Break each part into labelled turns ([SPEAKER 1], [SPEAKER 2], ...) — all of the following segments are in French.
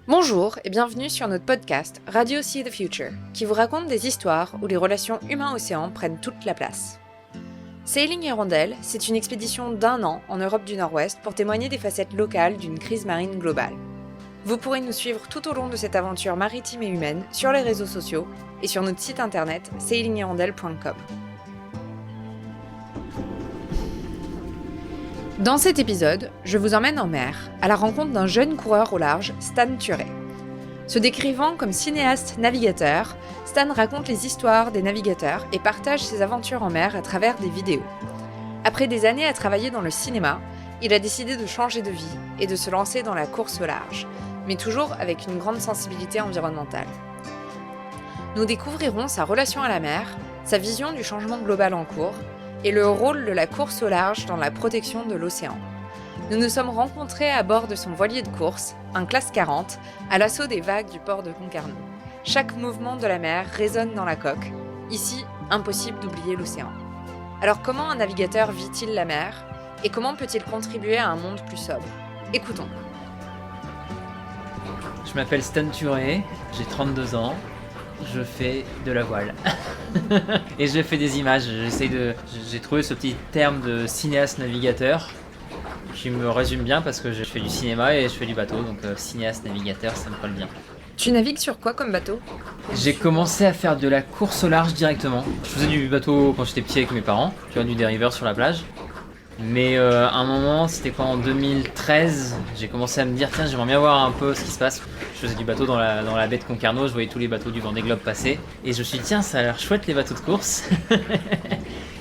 [SPEAKER 1] Bonjour et bienvenue sur notre podcast Radio See the Future, qui vous raconte des histoires où les relations humain-océan prennent toute la place. Sailing Hirondelle, c'est une expédition d'1 an en Europe du Nord-Ouest pour témoigner des facettes locales d'une crise marine globale. Vous pourrez nous suivre tout au long de cette aventure maritime et humaine sur les réseaux sociaux et sur notre site internet sailinghirondelle.com. Dans cet épisode, je vous emmène en mer, à la rencontre d'un jeune coureur au large, Stan Turet. Se décrivant comme cinéaste-navigateur, Stan raconte les histoires des navigateurs et partage ses aventures en mer à travers des vidéos. Après des années à travailler dans le cinéma, il a décidé de changer de vie et de se lancer dans la course au large, mais toujours avec une grande sensibilité environnementale. Nous découvrirons sa relation à la mer, sa vision du changement global en cours, et le rôle de la course au large dans la protection de l'océan. Nous nous sommes rencontrés à bord de son voilier de course, un classe 40, à l'assaut des vagues du port de Concarneau. Chaque mouvement de la mer résonne dans la coque. Ici, impossible d'oublier l'océan. Alors comment un navigateur vit-il la mer ? Et comment peut-il contribuer à un monde plus sobre ? Écoutons.
[SPEAKER 2] Je m'appelle Stan Turet, j'ai 32 ans. Je fais de la voile et je fais des images. J'ai trouvé ce petit terme de cinéaste-navigateur qui me résume bien parce que je fais du cinéma et je fais du bateau, donc cinéaste-navigateur, ça me colle bien.
[SPEAKER 1] Tu navigues sur quoi comme bateau ?
[SPEAKER 2] J'ai commencé à faire de la course au large directement. Je faisais du bateau quand j'étais petit avec mes parents, tu vois, du dériveur sur la plage. Mais à un moment, c'était quoi, en 2013, j'ai commencé à me dire tiens, j'aimerais bien voir un peu ce qui se passe. Je faisais du bateau dans la baie de Concarneau, je voyais tous les bateaux du Vendée Globe passer. Et je me suis dit tiens, ça a l'air chouette les bateaux de course.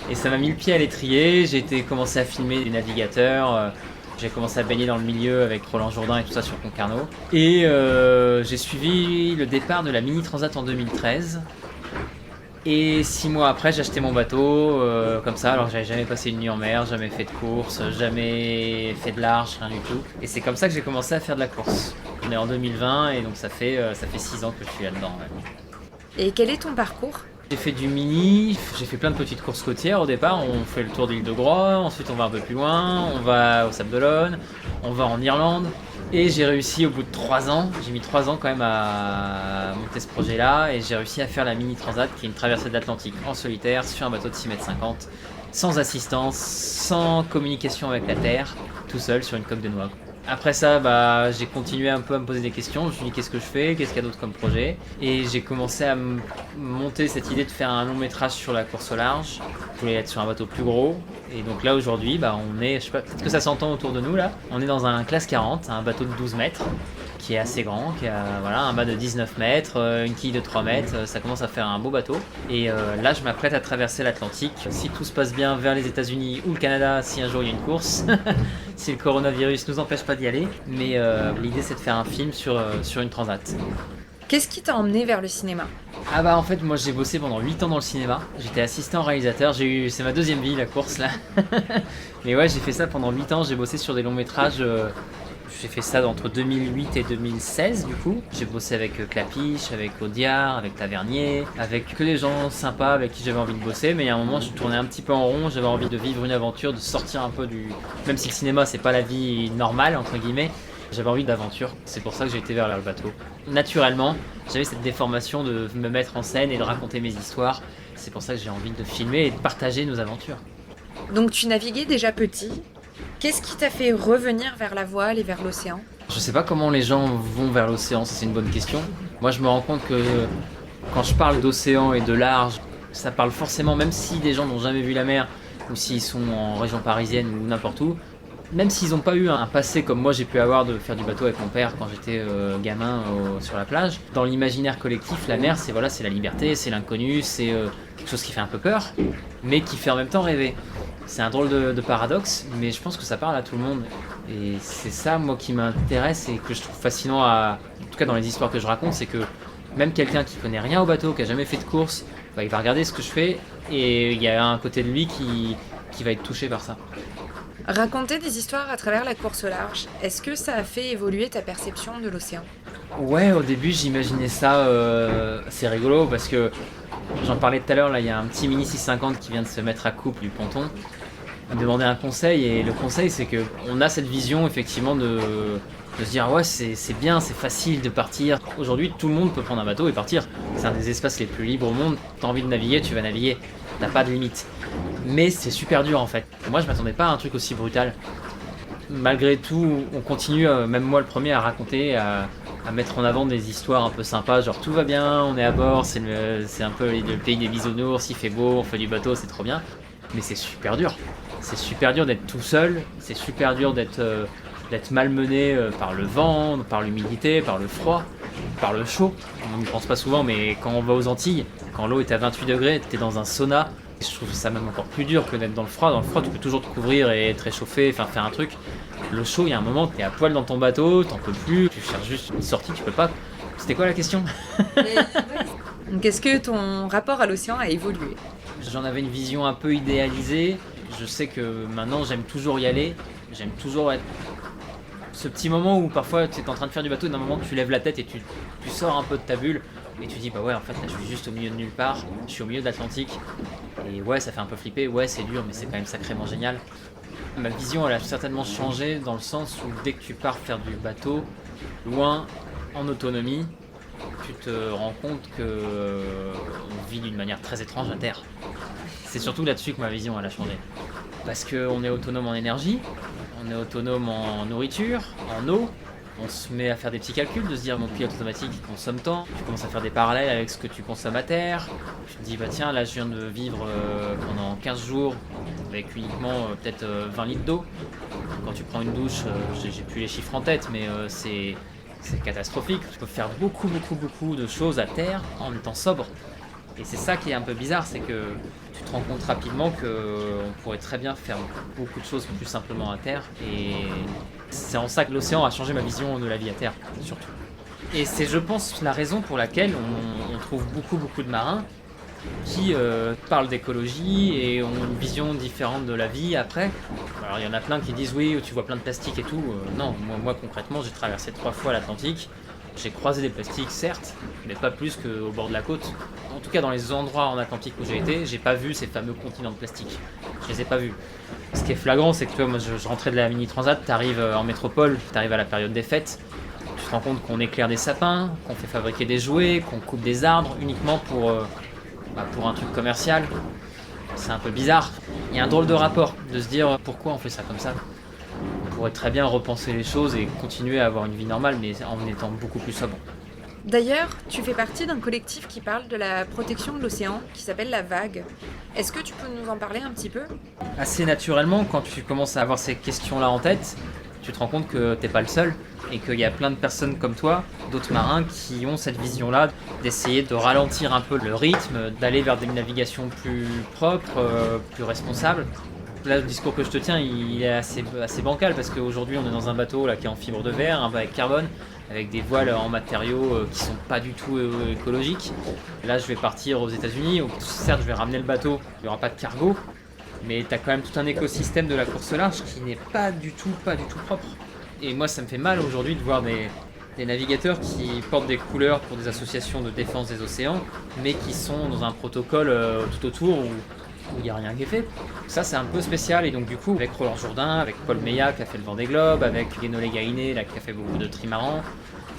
[SPEAKER 2] Et ça m'a mis le pied à l'étrier, j'ai commencé à filmer des navigateurs. J'ai commencé à baigner dans le milieu avec Roland Jourdain et tout ça sur Concarneau. Et j'ai suivi le départ de la Mini Transat en 2013. Et 6 mois après, j'ai acheté mon bateau, comme ça, alors j'avais jamais passé une nuit en mer, jamais fait de course, jamais fait de large, rien du tout. Et c'est comme ça que j'ai commencé à faire de la course. On est en 2020 et donc ça fait 6 ans que je suis là-dedans. Ouais.
[SPEAKER 1] Et quel est ton parcours ?
[SPEAKER 2] J'ai fait du mini, j'ai fait plein de petites courses côtières au départ. On fait le tour de l'île de Groix, ensuite on va un peu plus loin, on va au Sable d'Olonne, on va en Irlande. Et j'ai réussi au bout de 3 ans, j'ai mis 3 ans quand même à monter ce projet-là, et j'ai réussi à faire la Mini Transat, qui est une traversée de l'Atlantique en solitaire, sur un bateau de 6,50 m, sans assistance, sans communication avec la Terre, tout seul sur une coque de noix. Après ça, j'ai continué un peu à me poser des questions. Je me suis dit qu'est-ce que je fais, qu'est-ce qu'il y a d'autre comme projet. Et j'ai commencé à monter cette idée de faire un long métrage sur la course au large. Je voulais être sur un bateau plus gros. Et donc là aujourd'hui, on est, je sais pas, peut-être que ça s'entend autour de nous là. On est dans un classe 40, un bateau de 12 mètres, qui est assez grand, qui a un mât de 19 mètres, une quille de 3 mètres. Ça commence à faire un beau bateau. Et là, je m'apprête à traverser l'Atlantique. Si tout se passe bien, vers les États-Unis ou le Canada, si un jour il y a une course. Si le coronavirus nous empêche pas d'y aller, mais l'idée c'est de faire un film sur une transat.
[SPEAKER 1] Qu'est-ce qui t'a emmené vers le cinéma ?
[SPEAKER 2] En fait moi j'ai bossé pendant 8 ans dans le cinéma, j'étais assistant réalisateur, c'est ma deuxième vie la course là. Mais ouais, j'ai fait ça pendant 8 ans, j'ai bossé sur des longs métrages, j'ai fait ça entre 2008 et 2016 du coup. J'ai bossé avec Clapiche, avec Audiard, avec Tavernier, avec que des gens sympas avec qui j'avais envie de bosser, mais il y a un moment je tournais un petit peu en rond, j'avais envie de vivre une aventure, de sortir un peu du... Même si le cinéma c'est pas la vie normale entre guillemets, j'avais envie d'aventure, c'est pour ça que j'ai été vers le bateau. Naturellement, j'avais cette déformation de me mettre en scène et de raconter mes histoires, c'est pour ça que j'ai envie de filmer et de partager nos aventures.
[SPEAKER 1] Donc tu naviguais déjà petit ? Qu'est-ce qui t'a fait revenir vers la voile et vers l'océan ?
[SPEAKER 2] Je sais pas comment les gens vont vers l'océan, ça c'est une bonne question. Moi je me rends compte que quand je parle d'océan et de large, ça parle forcément, même si des gens n'ont jamais vu la mer, ou s'ils sont en région parisienne ou n'importe où, même s'ils n'ont pas eu un passé comme moi j'ai pu avoir de faire du bateau avec mon père quand j'étais gamin sur la plage, dans l'imaginaire collectif, la mer c'est la liberté, c'est l'inconnu, c'est quelque chose qui fait un peu peur, mais qui fait en même temps rêver. C'est un drôle de paradoxe, mais je pense que ça parle à tout le monde. Et c'est ça, moi, qui m'intéresse et que je trouve fascinant, en tout cas dans les histoires que je raconte, c'est que même quelqu'un qui connaît rien au bateau, qui a jamais fait de course, il va regarder ce que je fais et il y a un côté de lui qui va être touché par ça.
[SPEAKER 1] Raconter des histoires à travers la course au large, est-ce que ça a fait évoluer ta perception de l'océan ?
[SPEAKER 2] Ouais, au début j'imaginais ça, c'est rigolo parce que j'en parlais tout à l'heure, là il y a un petit Mini 650 qui vient de se mettre à coupe du ponton. Il me demandait un conseil et le conseil c'est qu'on a cette vision effectivement De se dire ouais c'est bien, c'est facile de partir. Aujourd'hui tout le monde peut prendre un bateau et partir. C'est un des espaces les plus libres au monde. T'as envie de naviguer, tu vas naviguer. T'as pas de limite. Mais c'est super dur en fait. Moi je m'attendais pas à un truc aussi brutal. Malgré tout, on continue, même moi le premier, à raconter, à mettre en avant des histoires un peu sympas, genre tout va bien, on est à bord, c'est un peu le pays des bisounours, il fait beau, on fait du bateau, c'est trop bien. Mais c'est super dur. C'est super dur d'être tout seul, c'est super dur d'être malmené par le vent, par l'humidité, par le froid, par le chaud. On n'y pense pas souvent, mais quand on va aux Antilles, quand l'eau est à 28 degrés, t'es dans un sauna. Je trouve ça même encore plus dur que d'être dans le froid. Dans le froid, tu peux toujours te couvrir et être réchauffé, enfin faire un truc. Le chaud, il y a un moment, t'es à poil dans ton bateau, t'en peux plus, tu cherches juste une sortie, tu peux pas. C'était quoi la question?
[SPEAKER 1] Donc est-ce que ton rapport à l'océan a évolué?
[SPEAKER 2] J'en avais une vision un peu idéalisée. Je sais que maintenant, j'aime toujours y aller. J'aime toujours être... Ce petit moment où parfois tu es en train de faire du bateau et d'un moment tu lèves la tête et tu sors un peu de ta bulle et tu dis bah ouais en fait là je suis juste au milieu de nulle part, je suis au milieu de l'Atlantique et ouais ça fait un peu flipper, ouais c'est dur mais c'est quand même sacrément génial. Ma vision elle a certainement changé dans le sens où dès que tu pars faire du bateau, loin, en autonomie, tu te rends compte que on vit d'une manière très étrange à terre. C'est surtout là-dessus que ma vision elle a changé. Parce qu'on est autonome en énergie, on est autonome en nourriture, en eau, on se met à faire des petits calculs, de se dire mon pilote automatique il consomme tant, tu commences à faire des parallèles avec ce que tu consommes à terre, tu te dis bah tiens là je viens de vivre pendant 15 jours avec uniquement peut-être 20 litres d'eau. Quand tu prends une douche, j'ai plus les chiffres en tête mais c'est catastrophique, tu peux faire beaucoup de choses à terre en étant sobre. Et c'est ça qui est un peu bizarre, c'est que tu te rends compte rapidement qu'on pourrait très bien faire beaucoup de choses plus simplement à terre. Et c'est en ça que l'océan a changé ma vision de la vie à terre, surtout. Et c'est, je pense, la raison pour laquelle on trouve beaucoup de marins qui parlent d'écologie et ont une vision différente de la vie après. Alors il y en a plein qui disent oui, tu vois plein de plastique et tout. Non, moi concrètement, j'ai traversé 3 fois l'Atlantique. J'ai croisé des plastiques, certes, mais pas plus qu'au bord de la côte. En tout cas, dans les endroits en Atlantique où j'ai été, j'ai pas vu ces fameux continents de plastique. Je les ai pas vus. Ce qui est flagrant, c'est que tu vois, moi je rentrais de la mini transat, t'arrives en métropole, t'arrives à la période des fêtes, tu te rends compte qu'on éclaire des sapins, qu'on fait fabriquer des jouets, qu'on coupe des arbres uniquement pour un truc commercial. C'est un peu bizarre. Il y a un drôle de rapport de se dire pourquoi on fait ça comme ça. On pourrait très bien repenser les choses et continuer à avoir une vie normale, mais en étant beaucoup plus sobre.
[SPEAKER 1] D'ailleurs, tu fais partie d'un collectif qui parle de la protection de l'océan, qui s'appelle La Vague. Est-ce que tu peux nous en parler un petit peu?
[SPEAKER 2] Assez naturellement, quand tu commences à avoir ces questions-là en tête, tu te rends compte que t'es pas le seul et qu'il y a plein de personnes comme toi, d'autres marins, qui ont cette vision-là d'essayer de ralentir un peu le rythme, d'aller vers des navigations plus propres, plus responsables. Là, le discours que je te tiens, il est assez bancal parce qu'aujourd'hui, on est dans un bateau là, qui est en fibre de verre, un avec carbone, avec des voiles en matériaux qui sont pas du tout écologiques. Là, je vais partir aux États-Unis. Certes, je vais ramener le bateau, il n'y aura pas de cargo, mais tu as quand même tout un écosystème de la course au large qui n'est pas du tout propre. Et moi, ça me fait mal aujourd'hui de voir des navigateurs qui portent des couleurs pour des associations de défense des océans, mais qui sont dans un protocole tout autour où il n'y a rien qui est fait. Ça, c'est un peu spécial. Et donc, du coup, avec Roland Jourdain, avec Paul Meillat qui a fait le Vendée Globe, avec Guénolé Gainé qui a fait beaucoup de trimarans,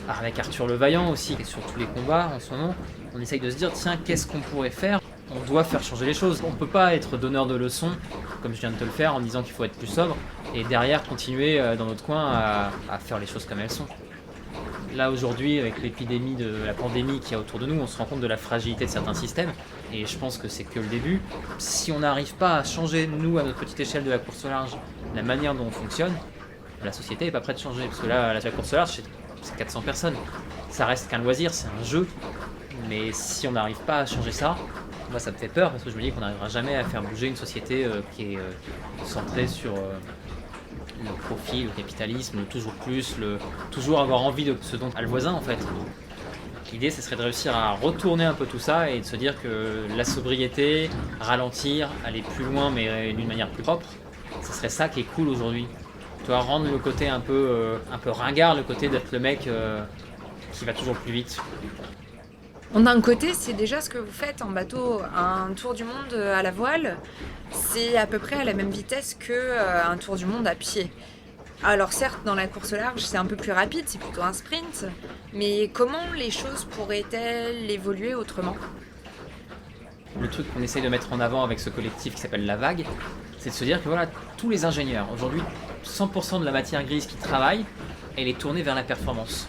[SPEAKER 2] avec Arthur Levaillant aussi, qui est sur tous les combats en ce moment, on essaye de se dire tiens, qu'est-ce qu'on pourrait faire? On doit faire changer les choses. On ne peut pas être donneur de leçons, comme je viens de te le faire, en disant qu'il faut être plus sobre, et derrière continuer dans notre coin à faire les choses comme elles sont. Là aujourd'hui, avec l'épidémie de la pandémie qu'il y a autour de nous, on se rend compte de la fragilité de certains systèmes et je pense que c'est que le début. Si on n'arrive pas à changer, nous, à notre petite échelle de la course au large, la manière dont on fonctionne, la société n'est pas prête de changer parce que là, la course au large, c'est 400 personnes. Ça reste qu'un loisir, c'est un jeu, mais si on n'arrive pas à changer ça, moi ça me fait peur parce que je me dis qu'on n'arrivera jamais à faire bouger une société qui est centrée sur le profit, le capitalisme, le toujours plus, toujours avoir envie de ce dont a le voisin en fait. L'idée, ce serait de réussir à retourner un peu tout ça et de se dire que la sobriété, ralentir, aller plus loin mais d'une manière plus propre, ce serait ça qui est cool aujourd'hui. Tu vois, rendre le côté un peu ringard, le côté d'être le mec qui va toujours plus vite.
[SPEAKER 1] D'un côté, c'est déjà ce que vous faites en bateau, un tour du monde à la voile, c'est à peu près à la même vitesse qu'un tour du monde à pied. Alors certes, dans la course au large, c'est un peu plus rapide, c'est plutôt un sprint, mais comment les choses pourraient-elles évoluer autrement?
[SPEAKER 2] Le truc qu'on essaye de mettre en avant avec ce collectif qui s'appelle La Vague, c'est de se dire que voilà, tous les ingénieurs, aujourd'hui, 100% de la matière grise qui travaille, elle est tournée vers la performance.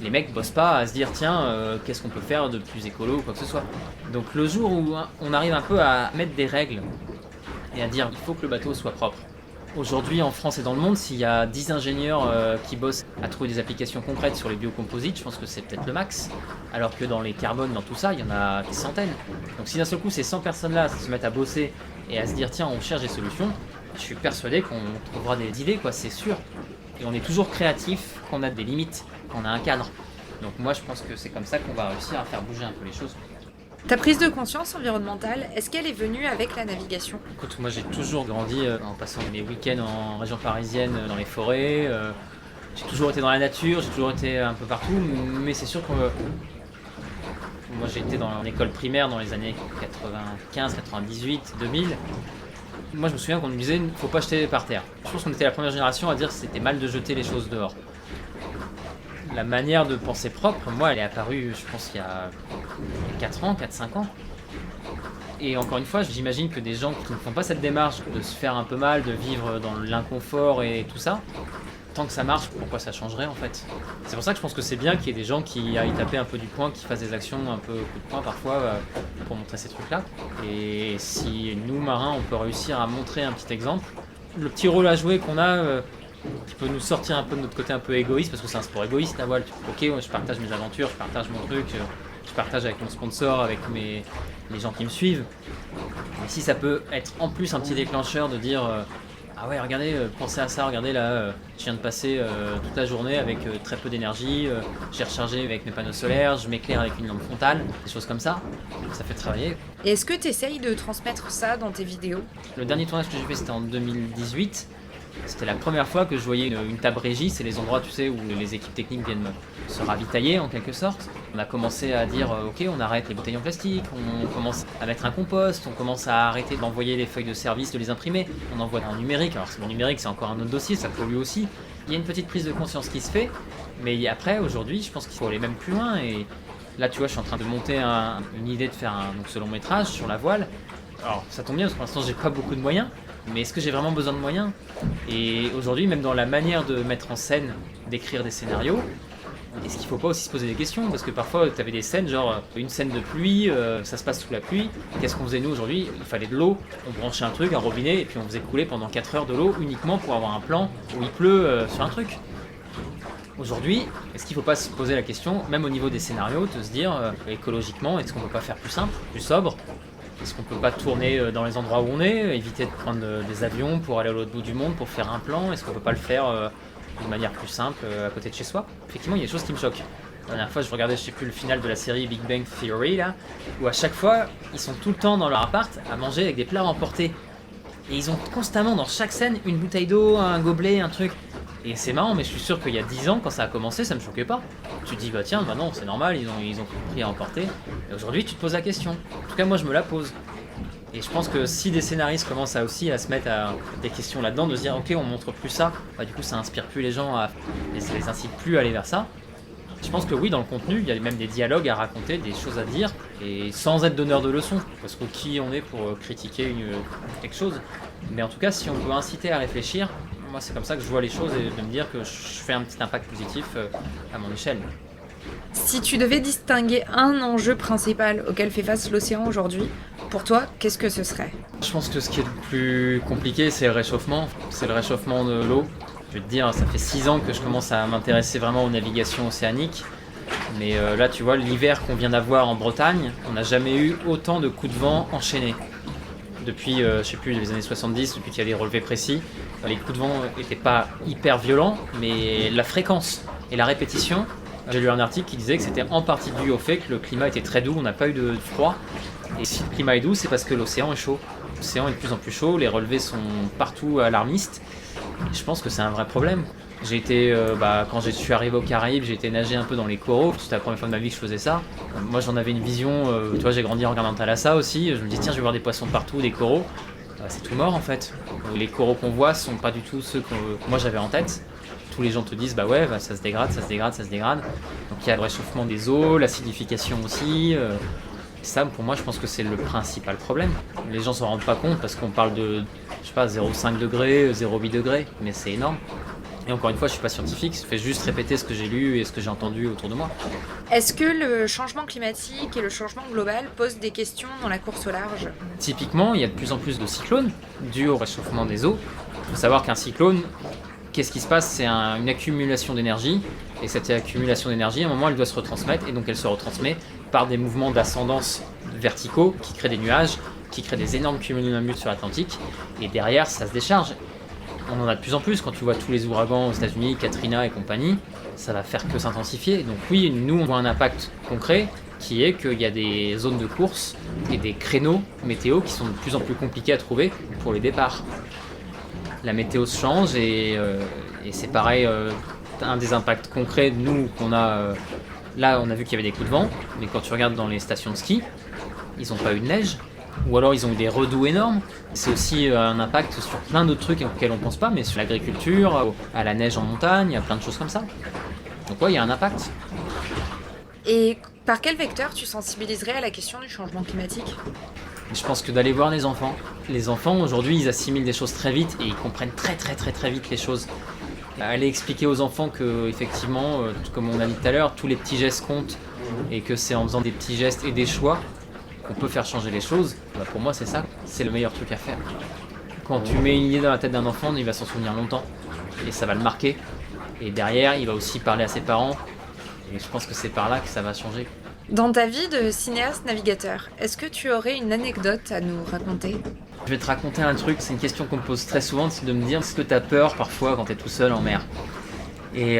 [SPEAKER 2] Les mecs bossent pas à se dire tiens, qu'est-ce qu'on peut faire de plus écolo ou quoi que ce soit. Donc le jour où on arrive un peu à mettre des règles et à dire il faut que le bateau soit propre. Aujourd'hui en France et dans le monde, s'il y a 10 ingénieurs qui bossent à trouver des applications concrètes sur les biocomposites, je pense que c'est peut-être le max. Alors que dans les carbones, dans tout ça, il y en a des centaines. Donc si d'un seul coup ces 100 personnes-là se mettent à bosser et à se dire tiens, on cherche des solutions, je suis persuadé qu'on trouvera des idées, quoi, c'est sûr. Et on est toujours créatif quand on a des limites, quand on a un cadre. Donc moi je pense que c'est comme ça qu'on va réussir à faire bouger un peu les choses.
[SPEAKER 1] Ta prise de conscience environnementale, est-ce qu'elle est venue avec la navigation?
[SPEAKER 2] Écoute, moi j'ai toujours grandi en passant mes week-ends en région parisienne, dans les forêts. J'ai toujours été dans la nature, j'ai toujours été un peu partout, mais c'est sûr que moi j'ai été dans l'école primaire dans les années 95, 98, 2000. Moi je me souviens qu'on nous disait faut pas jeter par terre. Je pense qu'on était la première génération à dire que c'était mal de jeter les choses dehors. La manière de penser propre, moi elle est apparue je pense il y a 4 ans, 4-5 ans. Et encore une fois, j'imagine que des gens qui ne font pas cette démarche de se faire un peu mal, de vivre dans l'inconfort et tout ça, tant que ça marche, pourquoi ça changerait en fait? C'est pour ça que je pense que c'est bien qu'il y ait des gens qui aillent taper un peu du poing, qui fassent des actions un peu coup de poing parfois pour montrer ces trucs-là. Et si nous, marins, on peut réussir à montrer un petit exemple, le petit rôle à jouer qu'on a, qui peut nous sortir un peu de notre côté un peu égoïste, parce que c'est un sport égoïste la voile. Ok, je partage mes aventures, je partage mon truc, je partage avec mon sponsor, avec les gens qui me suivent. Mais si ça peut être en plus un petit déclencheur de dire ah ouais, regardez, pensez à ça, regardez là, je viens de passer toute la journée avec très peu d'énergie, j'ai rechargé avec mes panneaux solaires, je m'éclaire avec une lampe frontale, des choses comme ça fait travailler.
[SPEAKER 1] Et est-ce que tu essayes de transmettre ça dans tes vidéos?
[SPEAKER 2] Le dernier tournage que j'ai fait c'était en 2018. C'était la première fois que je voyais une table régie, c'est les endroits tu sais où les équipes techniques viennent se ravitailler en quelque sorte. On a commencé à dire ok, on arrête les bouteilles en plastique, on commence à mettre un compost, on commence à arrêter d'envoyer les feuilles de service, de les imprimer, on envoie en numérique. Alors le numérique c'est encore un autre dossier, ça pollue aussi. Il y a une petite prise de conscience qui se fait, mais après aujourd'hui je pense qu'il faut aller même plus loin et là tu vois je suis en train de monter une idée de faire ce long métrage sur la voile. Alors ça tombe bien parce que pour l'instant j'ai pas beaucoup de moyens, mais est-ce que j'ai vraiment besoin de moyens? Et aujourd'hui, même dans la manière de mettre en scène, d'écrire des scénarios, est-ce qu'il ne faut pas aussi se poser des questions? Parce que parfois, tu avais des scènes, genre une scène de pluie, ça se passe sous la pluie. Qu'est-ce qu'on faisait nous aujourd'hui? Il fallait de l'eau, on branchait un truc, un robinet, et puis on faisait couler pendant 4 heures de l'eau uniquement pour avoir un plan où il pleut sur un truc. Aujourd'hui, est-ce qu'il ne faut pas se poser la question, même au niveau des scénarios, de se dire écologiquement, est-ce qu'on ne peut pas faire plus simple, plus sobre? Est-ce qu'on ne peut pas tourner dans les endroits où on est, éviter de prendre des avions pour aller à l'autre bout du monde, pour faire un plan? Est-ce qu'on ne peut pas le faire d'une manière plus simple à côté de chez soi? Effectivement, il y a des choses qui me choquent. La dernière fois, je regardais, je sais plus, le final de la série Big Bang Theory, là, où à chaque fois, ils sont tout le temps dans leur appart à manger avec des plats emportés. Et ils ont constamment, dans chaque scène, une bouteille d'eau, un gobelet, un truc. Et c'est marrant, mais je suis sûr qu'il y a 10 ans, quand ça a commencé, ça me choquait pas. Tu te dis, bah tiens, bah non, c'est normal, ils ont compris à emporter. Et aujourd'hui, tu te poses la question. En tout cas, moi, je me la pose. Et je pense que si des scénaristes commencent aussi à se mettre à des questions là-dedans, de se dire, ok, on montre plus ça, bah du coup, ça inspire plus les gens, et ça les incite plus à aller vers ça. Je pense que oui, dans le contenu, il y a même des dialogues à raconter, des choses à dire, et sans être donneur de leçons. Parce que qui on est pour critiquer quelque chose. Mais en tout cas, si on peut inciter à réfléchir, moi c'est comme ça que je vois les choses et de me dire que je fais un petit impact positif à mon échelle.
[SPEAKER 1] Si tu devais distinguer un enjeu principal auquel fait face l'océan aujourd'hui, pour toi, qu'est-ce que ce serait?
[SPEAKER 2] Je pense que ce qui est le plus compliqué, c'est le réchauffement. C'est le réchauffement de l'eau. Je vais te dire, ça fait 6 ans que je commence à m'intéresser vraiment aux navigations océaniques. Mais là, tu vois, l'hiver qu'on vient d'avoir en Bretagne, on n'a jamais eu autant de coups de vent enchaînés. Depuis, je sais plus, les années 70, depuis qu'il y a des relevés précis, les coups de vent n'étaient pas hyper violents, mais la fréquence et la répétition, j'ai lu un article qui disait que c'était en partie dû au fait que le climat était très doux, on n'a pas eu de froid. Et si le climat est doux, c'est parce que l'océan est chaud. L'océan est de plus en plus chaud, les relevés sont partout alarmistes. Et je pense que c'est un vrai problème. J'ai été, quand je suis arrivé aux Caraïbes, j'ai été nager un peu dans les coraux. C'était la première fois de ma vie que je faisais ça. Moi, j'en avais une vision. Tu vois, j'ai grandi en regardant Thalassa aussi. Je me dis tiens, je vais voir des poissons partout, des coraux. c'est tout mort en fait. Les coraux qu'on voit sont pas du tout ceux que moi j'avais en tête. Tous les gens te disent ça se dégrade, ça se dégrade, ça se dégrade. Donc il y a le réchauffement des eaux, l'acidification aussi. Ça, pour moi, je pense que c'est le principal problème. Les gens s'en rendent pas compte parce qu'on parle de, 0,5 degrés, 0,8 degrés, mais c'est énorme. Et encore une fois, je suis pas scientifique, je fais juste répéter ce que j'ai lu et ce que j'ai entendu autour de moi.
[SPEAKER 1] Est-ce que le changement climatique et le changement global posent des questions dans la course au large ?
[SPEAKER 2] Typiquement, il y a de plus en plus de cyclones dus au réchauffement des eaux. Il faut savoir qu'un cyclone, qu'est-ce qui se passe ? C'est une accumulation d'énergie. Et cette accumulation d'énergie, à un moment, elle doit se retransmettre. Et donc, elle se retransmet par des mouvements d'ascendance verticaux qui créent des nuages, qui créent des énormes cumulonimbus sur l'Atlantique. Et derrière, ça se décharge. On en a de plus en plus. Quand tu vois tous les ouragans aux États-Unis, Katrina et compagnie, ça va faire que s'intensifier. Donc oui, nous, on voit un impact concret qui est qu'il y a des zones de course et des créneaux météo qui sont de plus en plus compliqués à trouver pour les départs. La météo se change et c'est pareil, un des impacts concrets, nous, qu'on a... là, on a vu qu'il y avait des coups de vent, mais quand tu regardes dans les stations de ski, ils n'ont pas eu de neige, ou alors ils ont eu des redoux énormes. C'est aussi un impact sur plein d'autres trucs auxquels on ne pense pas, mais sur l'agriculture, à la neige en montagne, à plein de choses comme ça. Donc ouais, il y a un impact.
[SPEAKER 1] Et par quel vecteur tu sensibiliserais à la question du changement climatique ?
[SPEAKER 2] Je pense que d'aller voir les enfants. Les enfants, aujourd'hui, ils assimilent des choses très vite et ils comprennent très vite les choses. Aller expliquer aux enfants que, effectivement, comme on a dit tout à l'heure, tous les petits gestes comptent et que c'est en faisant des petits gestes et des choix qu'on peut faire changer les choses, pour moi, c'est ça. C'est le meilleur truc à faire. Quand tu mets une idée dans la tête d'un enfant, il va s'en souvenir longtemps et ça va le marquer. Et derrière, il va aussi parler à ses parents et je pense que c'est par là que ça va changer.
[SPEAKER 1] Dans ta vie de cinéaste navigateur, est-ce que tu aurais une anecdote à nous raconter ?
[SPEAKER 2] Je vais te raconter un truc, c'est une question qu'on me pose très souvent, c'est de me dire est-ce que tu as peur parfois quand tu es tout seul en mer ? Et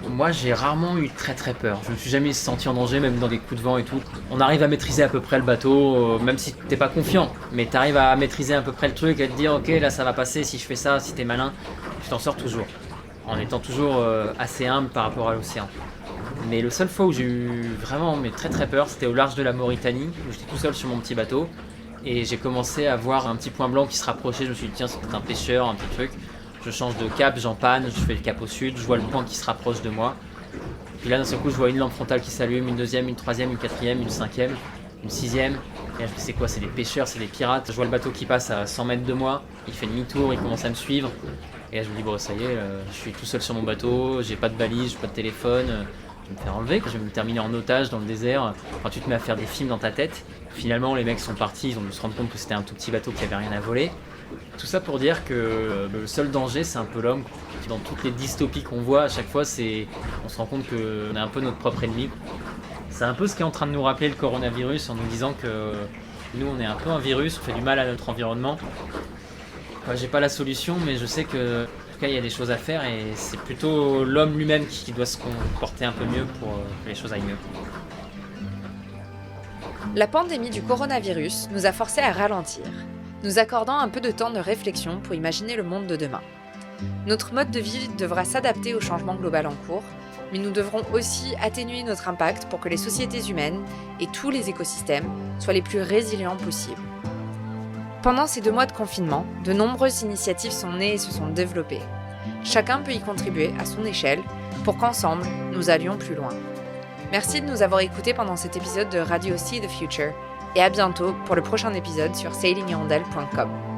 [SPEAKER 2] moi j'ai rarement eu très peur, je me suis jamais senti en danger, même dans des coups de vent et tout. On arrive à maîtriser à peu près le bateau, même si t'es pas confiant, mais tu arrives à maîtriser à peu près le truc, à te dire ok là ça va passer, si je fais ça, si t'es malin, tu t'en sors toujours, en étant toujours assez humble par rapport à l'océan. Mais le seul fois où j'ai eu vraiment très peur, c'était au large de la Mauritanie, où j'étais tout seul sur mon petit bateau. Et j'ai commencé à voir un petit point blanc qui se rapprochait, je me suis dit tiens c'est peut-être un pêcheur, un petit truc. Je change de cap, j'empanne, je fais le cap au sud, je vois le point qui se rapproche de moi. Puis là d'un seul coup je vois une lampe frontale qui s'allume, une deuxième, une troisième, une quatrième, une cinquième, une sixième. Et là je me dis c'est quoi, c'est des pêcheurs, c'est des pirates. Je vois le bateau qui passe à 100 mètres de moi, il fait demi-tour, il commence à me suivre. Et là je me dis bon ça y est, je suis tout seul sur mon bateau, j'ai pas de valise, j'ai pas de téléphone. Je vais me faire enlever, je vais me terminer en otage dans le désert. Quand tu te mets à faire des films dans ta tête, finalement les mecs sont partis, ils ont dû se rendre compte que c'était un tout petit bateau qui avait rien à voler. Tout ça pour dire que le seul danger c'est un peu l'homme. Dans toutes les dystopies qu'on voit, à chaque fois on se rend compte qu'on est un peu notre propre ennemi. C'est un peu ce qu'est en train de nous rappeler le coronavirus en nous disant que nous on est un peu un virus, on fait du mal à notre environnement. J'ai pas la solution mais je sais que en tout cas, il y a des choses à faire et c'est plutôt l'homme lui-même qui doit se comporter un peu mieux pour que les choses aillent mieux.
[SPEAKER 1] La pandémie du coronavirus nous a forcés à ralentir, nous accordant un peu de temps de réflexion pour imaginer le monde de demain. Notre mode de vie devra s'adapter au changement global en cours, mais nous devrons aussi atténuer notre impact pour que les sociétés humaines et tous les écosystèmes soient les plus résilients possibles. Pendant ces 2 mois de confinement, de nombreuses initiatives sont nées et se sont développées. Chacun peut y contribuer à son échelle pour qu'ensemble, nous allions plus loin. Merci de nous avoir écoutés pendant cet épisode de Radio See the Future et à bientôt pour le prochain épisode sur sailinghirondelle.com.